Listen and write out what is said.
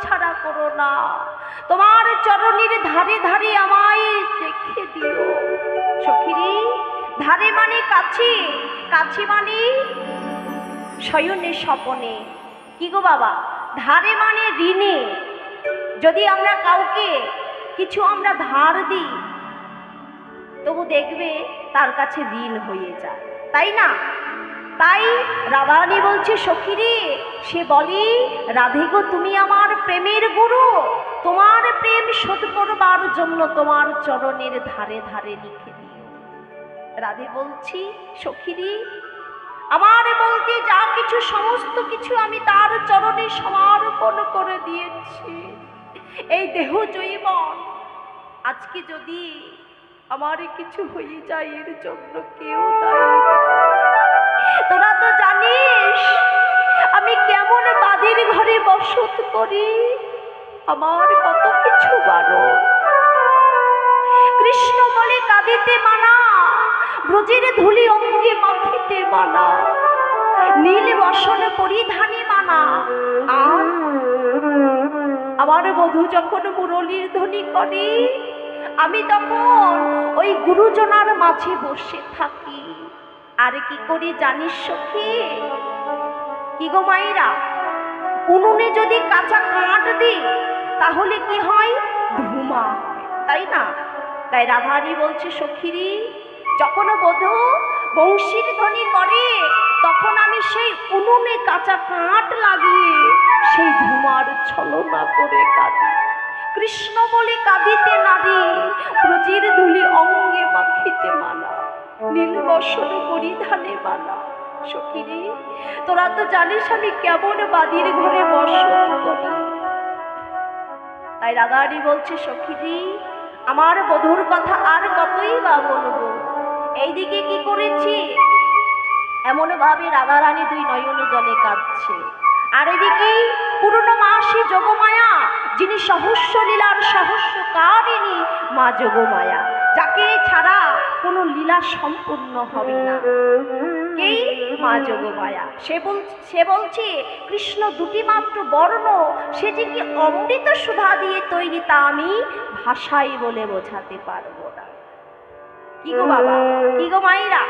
ছাড়া করো না, তোমার চরণের ধারে ধারে আমায় রেখে দিও। সখীরে, ধারে মানে কাছে, কাছে মানে শয়নে স্বপনে। কি গো বাবা, ধারে মানে ঋণে। যদি আমরা কাউকে কিছু আমরা ধার দিই, তবু দেখবে তার কাছে ঋণ হয়ে যায়, তাই না? তাই রাধারানী বলছে, সখীরে, সে বলি, রাধে গো তুমি আমার প্রেমের গুরু, তোমার প্রেম শোধ করবার জন্য তোমার চরণের ধারে ধারে লিখে দিও। রাধে বলছি, সখীরে, আমার বলতে যা কিছু সমস্ত কিছু আমি তার চরণে সমর্পণ করে দিয়েছি। এই দেহ জৈবন, আজকে যদি আমার কিছু হয়ে যায় এর জন্য কেউ দায়ী। তোরা তো জানিস আমি কেমন বাদের ঘরে বসত করি, আমার কত কিছু বারণ। কৃষ্ণ বলে কাঁদিতে মানা, ব্রজের ধুলি অঙ্গে মাখিতে মানা, নীল বসন পরিধানে মানা। আর আমার বধূ যখন মুরলীর ধ্বনি করে, আমি তখন ওই গুরুজনার মাঝে বসে থাকি। আর কি করি জানিস সখী? কি গো মায়েরা, উনুনে যদি কাঁচা কাঠ দিই তাহলে কি হয়? ধুমা হয়, তাই না? তাই রাধারানী বলছে, সখীরি, যখন বধূ বংশীর ধ্বনি করে তখন আমি সেই উনুনে কাঁচা কাঠ লাগিয়ে সেই ধুমার ছলনা করে কাঁদি। কৃষ্ণ বলে কাঁদিতে নারী, ব্রজের ধুলি অঙ্গে মাখিতে মানা, নীল বসন পরিধানে মানা। সখীরে, তোরা তো জানিস আমি কেমন বাদির ঘরে বসত করি। তাই রাধারানী বলছে, সখীরে, আমার বধূর কথা আর কতই বা বলবো। এইদিকে কি করেছি, এমন ভাবে রাধারানী দুই নয়ন জলে কাঁদছে। আর এদিকে পূর্ণমাসী যোগমায়া, যিনি সহস্র লীলার সহস্রকারিণী মা যোগমায়া, যাকে ছাড়া কোনো লীলা সম্পূর্ণ হবে না, এই মা যোগমায়া, সে বলছে কৃষ্ণ দুটি মাত্র বর্ণ, সে যে কি অমৃত সুধা দিয়ে তৈরি তা আমি ভাষায় বলে বোঝাতে পারবো না। কি গো বাবা, কি গো মায়েরা,